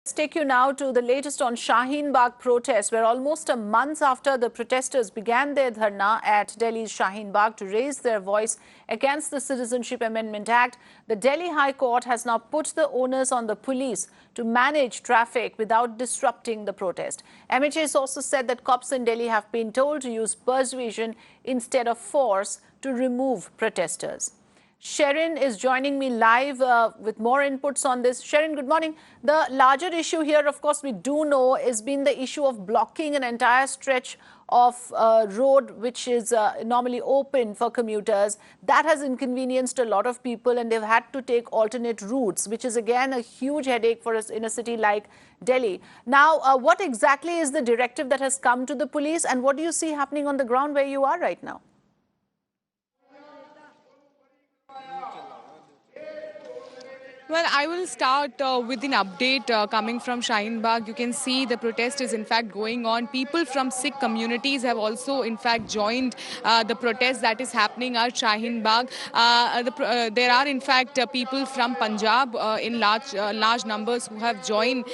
Let's take you now to the latest on Shaheen Bagh protests, where almost a month after the protesters began their dharna at Delhi's Shaheen Bagh to raise their voice against the Citizenship Amendment Act, the Delhi High Court has now put the onus on the police to manage traffic without disrupting the protest. MHA sources said that cops in Delhi have been told to use persuasion instead of force to remove protesters. Sharon is joining me live with more inputs on this. Sharon, good morning. The larger issue here, of course, we do know has been the issue of blocking an entire stretch of road which is normally open for commuters. That has inconvenienced a lot of people and they've had to take alternate routes, which is again a huge headache for us in a city like Delhi. Now, what exactly is the directive that has come to the police and what do you see happening on the ground where you are right now? Well, I will start with an update coming from Shaheen Bagh. You can see the protest is in fact going on. People from Sikh communities have also in fact joined the protest that is happening at Shaheen Bagh. There are in fact people from Punjab in large numbers who have joined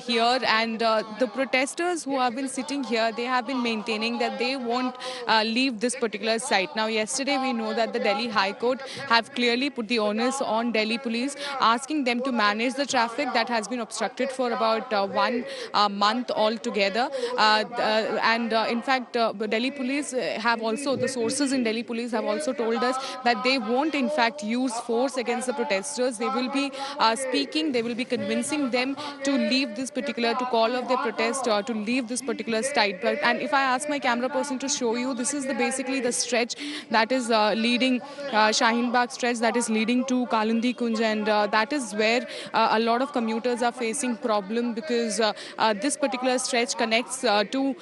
here, and the protesters who have been sitting here, they have been maintaining that they won't leave this particular site. Now, yesterday we know that the Delhi High Court have clearly put the onus on Delhi police, asking them to manage the traffic that has been obstructed for about 1 month altogether. In fact, Delhi police have also, the sources in Delhi police have also told us that they won't in fact use force against the protesters. They will be speaking, they will be convincing them to leave this particular, to call off their protest or to leave this particular site. And if I ask my camera person to show you, this is basically the stretch that is leading, Shaheen Bagh stretch that is leading to Kalundi Kunj, and that is where a lot of commuters are facing problem, because this particular stretch connects to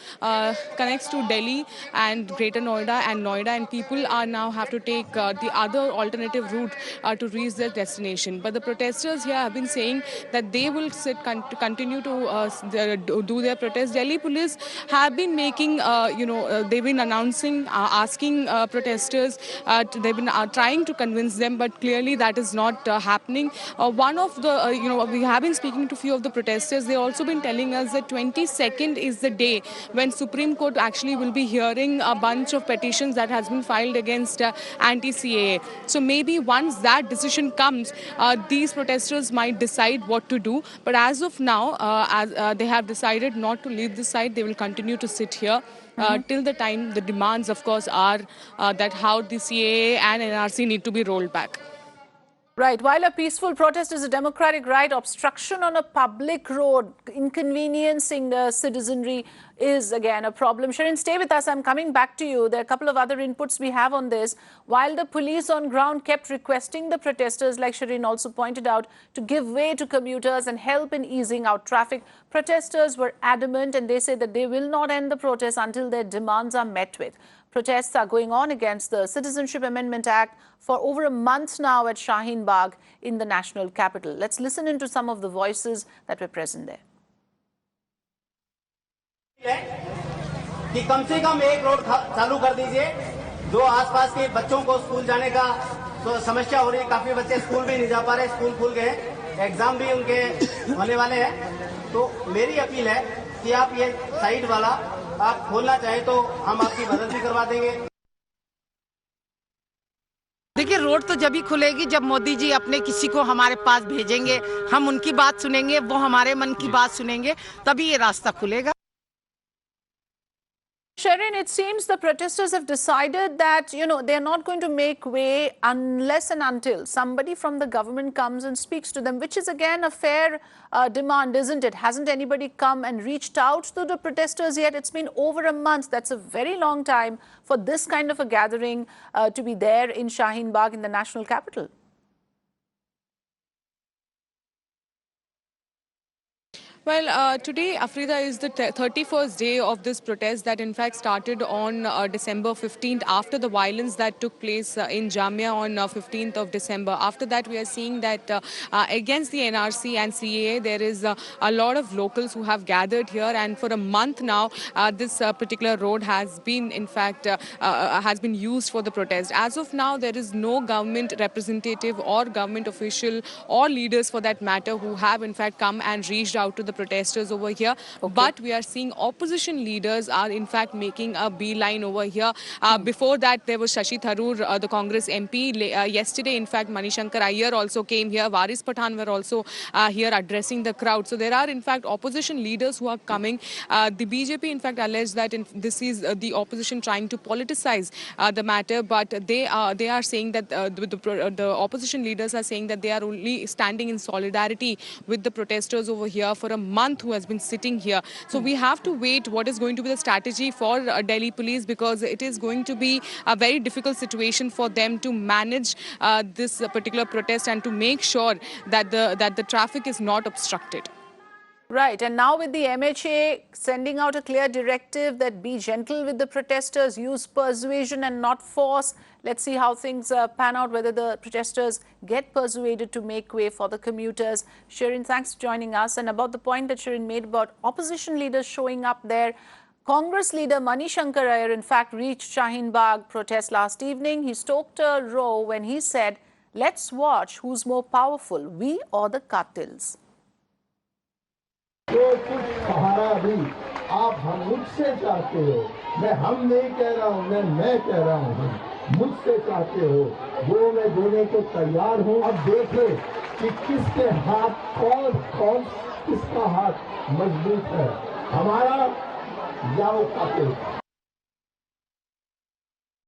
Delhi and Greater Noida and people are now have to take the other alternative route to reach their destination. But the protesters here have been saying that they will continue to do their protest. Delhi police have been making, they've been announcing, asking protesters, they've been trying to convince them, but clearly that is not happening. One of the, we have been speaking to a few of the protesters. They also been telling us that 22nd is the day when Supreme Court actually will be hearing a bunch of petitions that has been filed against anti-CAA. So maybe once that decision comes, these protesters might decide what to do. But as of now, they have decided not to leave the site. They will continue to sit here till the time the demands, of course, are that how the CAA and NRC need to be rolled back. Right. While a peaceful protest is a democratic right, obstruction on a public road, inconveniencing the citizenry is again a problem. Sharon, stay with us. I'm coming back to you. There are a couple of other inputs we have on this. While the police on ground kept requesting the protesters, like Sharon also pointed out, to give way to commuters and help in easing out traffic, protesters were adamant and they say that they will not end the protest until their demands are met with. Protests are going on against the Citizenship Amendment Act for over a month now at Shaheen Bagh in the national capital. Let's listen into some of the voices that were present there. कि कम से कम एक road चालू कर दीजिए, जो आसपास के बच्चों को स्कूल जाने का समस्या हो रही है. काफी बच्चे स्कूल भी नहीं जा पा रहे, स्कूल खुल गए, एग्जाम भी उनके होने वाले हैं. तो मेरी अपील है कि आप ये साइड वाला आप खोलना चाहे तो हम आपकी मदद भी करवा देंगे. देखिए, रोड तो जब ही खुलेगी जब मोदी जी अपने किसी को हमारे पास भेजेंगे, हम उनकी बात सुनेंगे, वो हमारे मन की बात सुनेंगे, तभी ये रास्ता खुलेगा. Sharon, it seems the protesters have decided that, they're not going to make way unless and until somebody from the government comes and speaks to them, which is again a fair demand, isn't it? Hasn't anybody come and reached out to the protesters yet? It's been over a month. That's a very long time for this kind of a gathering to be there in Shaheen Bagh in the national capital. Well, today, Afrida, is the 31st day of this protest that in fact started on December 15th after the violence that took place in Jamia on 15th of December. After that, we are seeing that against the NRC and CAA, there is a lot of locals who have gathered here, and for a month now, this particular road has been in fact has been used for the protest. As of now, there is no government representative or government official or leaders for that matter who have in fact come and reached out to the protesters over here. Okay. But we are seeing opposition leaders are in fact making a beeline over here. Before that, there was Shashi Tharoor, the Congress MP. Yesterday, in fact, Mani Shankar Aiyar also came here. Waris Pathan were also here addressing the crowd. So there are in fact opposition leaders who are coming. The BJP in fact alleged that this is the opposition trying to politicize the matter, but they are saying that the opposition leaders are saying that they are only standing in solidarity with the protesters over here for a month who has been sitting here. So we have to wait what is going to be the strategy for Delhi police, because it is going to be a very difficult situation for them to manage this particular protest and to make sure that the traffic is not obstructed. Right, and now with the MHA sending out a clear directive that be gentle with the protesters, use persuasion and not force. Let's see how things pan out, whether the protesters get persuaded to make way for the commuters. Shaheen, thanks for joining us. And about the point that Shaheen made about opposition leaders showing up there, Congress leader Mani Shankar Aiyar in fact reached Shaheen Bagh protest last evening. He stoked a row when he said, "Let's watch who's more powerful, we or the Katils." जो कुछ सहारा भी आप हम मुझसे चाहते हो, मैं हम नहीं कह रहा हूँ, मैं कह रहा हूँ, मुझसे चाहते हो, वो मैं देने को तैयार हूँ। अब देखें कि किसके हाथ कौन किसका हाथ मजबूत है, हमारा या वो कातिल।